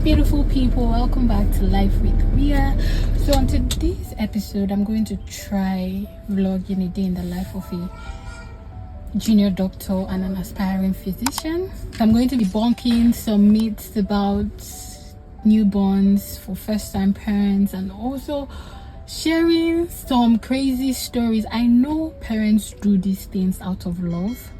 beautiful people, welcome back to Life with Ria. So on today's episode, I'm going to try vlogging a day in the life of a junior doctor and an aspiring physician. So I'm going to be debunking some myths about newborns for first-time parents and also sharing some crazy stories. I know parents do these things out of love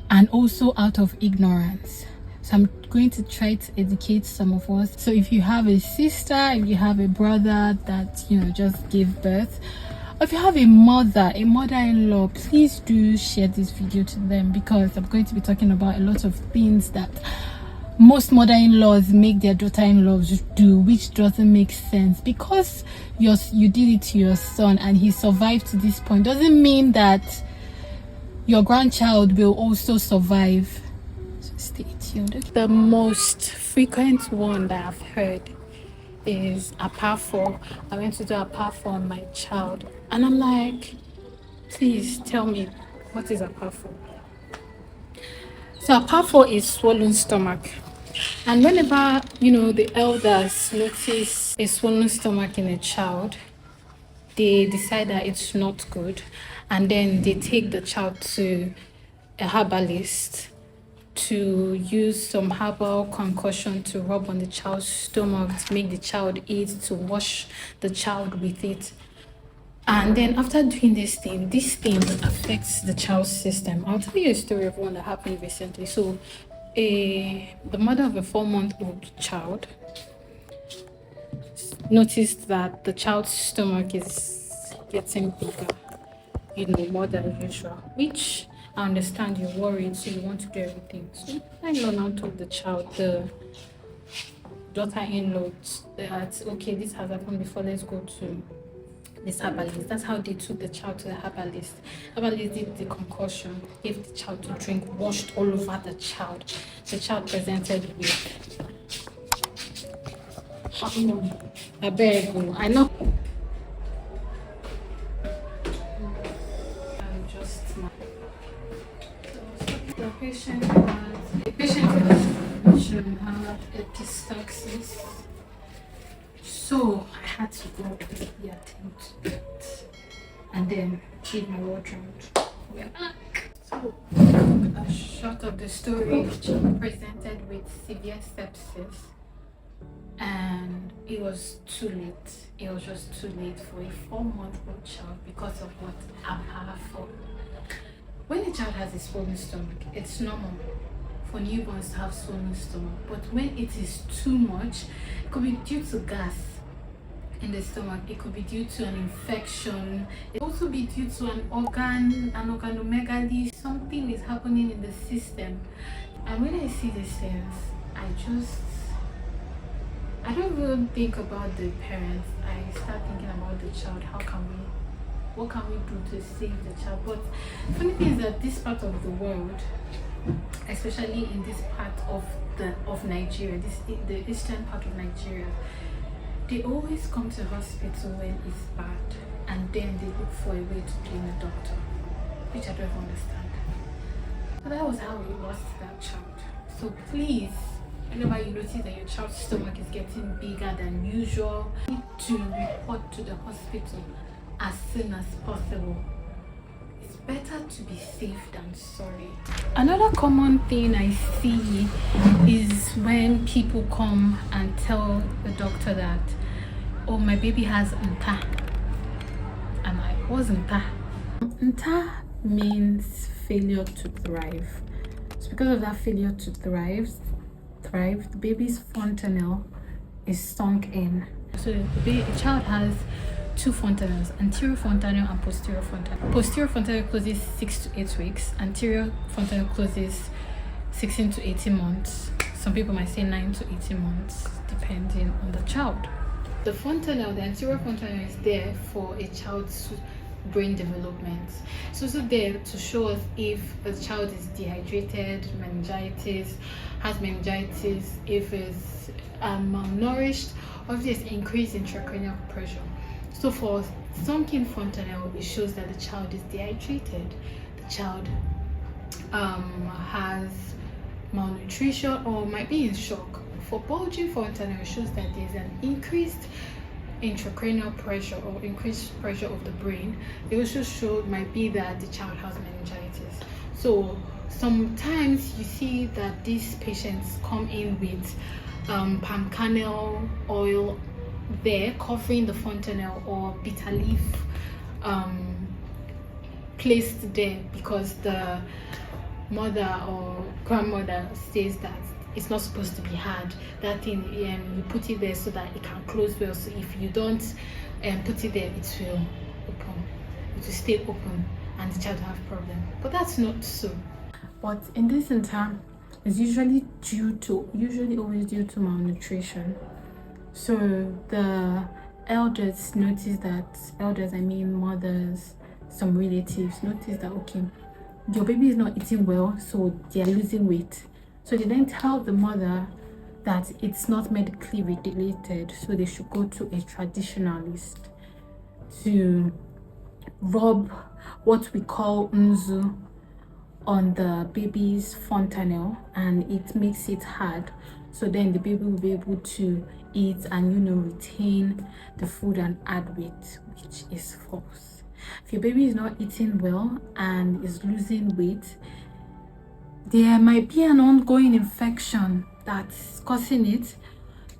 and also out of ignorance. So I'm going to try to educate some of us. So if you have a sister, if you have a brother that just gave birth, or if you have a mother-in-law, please do share this video to them, because I'm going to be talking about a lot of things that most mother-in-laws make their daughter-in-laws do, which doesn't make sense. Because you did it to your son and he survived to this point doesn't mean that your grandchild will also survive. So stay tuned. The most frequent one that I've heard is a PAFO. I went to do a PAFO on my child, and I'm like, please tell me, what is a PAFO? So a PAFO is swollen stomach, and whenever the elders notice a swollen stomach in a child, they decide that it's not good, and then they take the child to a herbalist to use some herbal concoction to rub on the child's stomach to make the child eat, to wash the child with it. And then after doing this thing affects the child's system. I'll tell you a story of one that happened recently. So the mother of a 4-month-old child noticed that the child's stomach is getting bigger, more than usual, which I understand you're worried, so you want to do everything. So I now told the child, the daughter-in-law, that okay, this has happened before, let's go to this herbalist. That's how they took the child to the herbalist. Herbalist did the concussion, gave the child to drink, washed all over the child. The child presented with I beg you, I know. The patient had epistaxis, so I had to go quickly attend to it and then give my ward round. We're back. So a short of the story, she presented with severe sepsis, and it was too late. It was just too late for a 4-month-old child because of what I'm powerful. When a child has a swollen stomach, it's normal for newborns to have swollen stomach. But when it is too much, it could be due to gas in the stomach. It could be due to an infection. It could also be due to an organomegaly. Something is happening in the system. And when I see these things, I don't even think about the parents. I start thinking about the child. What can we do to save the child? But the funny thing is that this part of the world, especially in this part of Nigeria, the eastern part of Nigeria, they always come to hospital when it's bad, and then they look for a way to blame a doctor, which I don't understand. So that was how we lost that child. So please, whenever you notice that your child's stomach is getting bigger than usual, you need to report to the hospital as soon as possible. It's better to be safe than sorry. Another common thing I see is when people come and tell the doctor that, oh, my baby has nta. I'm like, what's nta? Nta means failure to thrive. So because of that failure to thrive, the baby's fontanelle is sunk in. So the child has 2 fontanelles, anterior fontanelle and posterior fontanelle. Posterior fontanelle closes 6 to 8 weeks. Anterior fontanelle closes 16 to 18 months. Some people might say 9 to 18 months, depending on the child. The fontanelle, the anterior fontanelle, is there for a child's brain development. It's also there to show us if the child is dehydrated, has meningitis, if it's malnourished, or if there's increased intracranial pressure. So for sunken fontanelle, it shows that the child is dehydrated, the child has malnutrition or might be in shock for bulging fontanelle shows that there's an increased intracranial pressure or increased pressure of the brain. It also might be that the child has meningitis. So sometimes you see that these patients come in with palm kernel oil there covering the fontanelle, or bitter leaf placed there because the mother or grandmother says that it's not supposed to be hard. That thing, you put it there so that it can close well. So if you don't put it there, it will open. It will stay open, and the child will have problem. But that's not so. But in this time, it's usually always due to malnutrition. So the elders notice that, I mean mothers, some relatives notice that, okay, your baby is not eating well, so they are losing weight. So they then tell the mother that it's not medically regulated, so they should go to a traditionalist to rub what we call nzu on the baby's fontanelle, and it makes it hard. So then the baby will be able to eat and retain the food and add weight, which is false. If your baby is not eating well and is losing weight, there might be an ongoing infection that's causing it.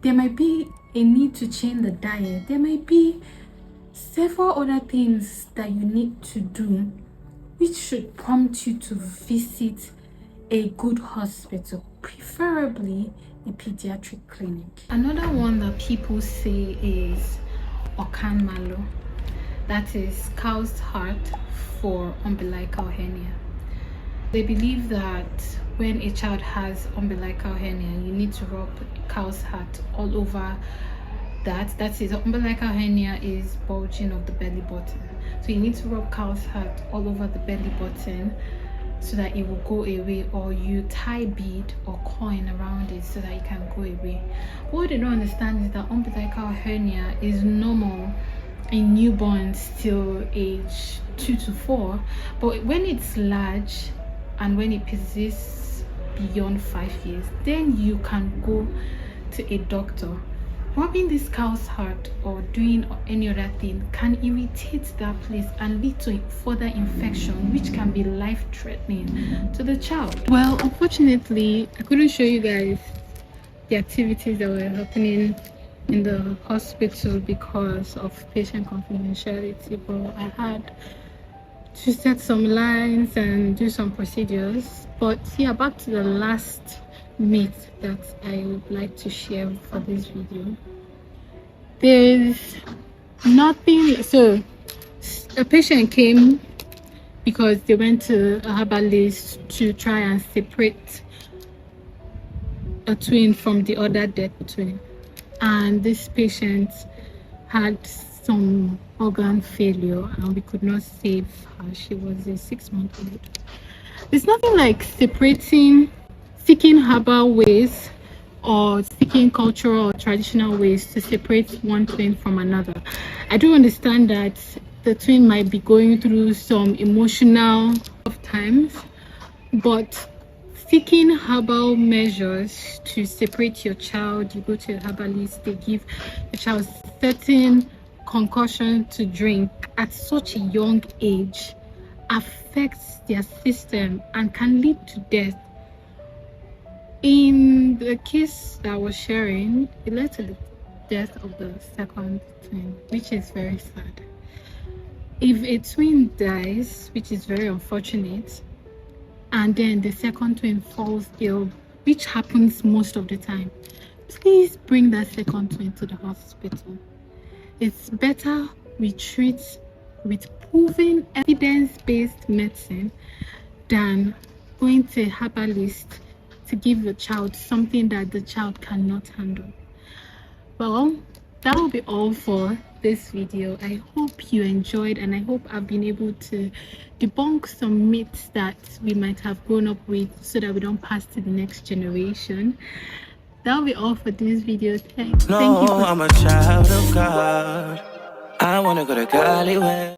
There might be a need to change the diet. There might be several other things that you need to do, which should prompt you to visit a good hospital, preferably a pediatric clinic. Another one that people say is Okan malu. That is cow's heart for umbilical hernia. They believe that when a child has umbilical hernia, you need to rub cow's heart all over that. That is, umbilical hernia is bulging of the belly button. So you need to rub cow's heart all over the belly button so that it will go away, or you tie bead or coin around it so that it can go away. What they don't understand is that umbilical hernia is normal in newborns till age 2 to 4, but when it's large and when it persists beyond 5 years, then you can go to a doctor. Rubbing this cow's heart or doing any other thing can irritate that place and lead to further infection, which can be life-threatening to the child. Well, unfortunately, I couldn't show you guys the activities that were happening in the hospital because of patient confidentiality, but I had to set some lines and do some procedures. But yeah, back to the last myth that I would like to share for this video. There's nothing. So a patient came because they went to a herbalist to try and separate a twin from the other dead twin, and this patient had some organ failure and we could not save her. She was a 6-month-old. There's nothing like seeking herbal ways or seeking cultural or traditional ways to separate one twin from another. I do understand that the twin might be going through some emotional tough times, but seeking herbal measures to separate your child, you go to a herbalist, they give the child certain concoction to drink at such a young age, affects their system and can lead to death. In the case that I was sharing, it led to the death of the second twin, which is very sad. If a twin dies, which is very unfortunate, and then the second twin falls ill, which happens most of the time, please bring that second twin to the hospital. It's better we treat with proven evidence-based medicine than going to a herbalist to give the child something that the child cannot handle. Well, that will be all for this video. I hope you enjoyed, and I hope I've been able to debunk some myths that we might have grown up with so that we don't pass to the next generation. That'll be all for this video. Thank you. I'm a child of God. I wanna go to Gollywood.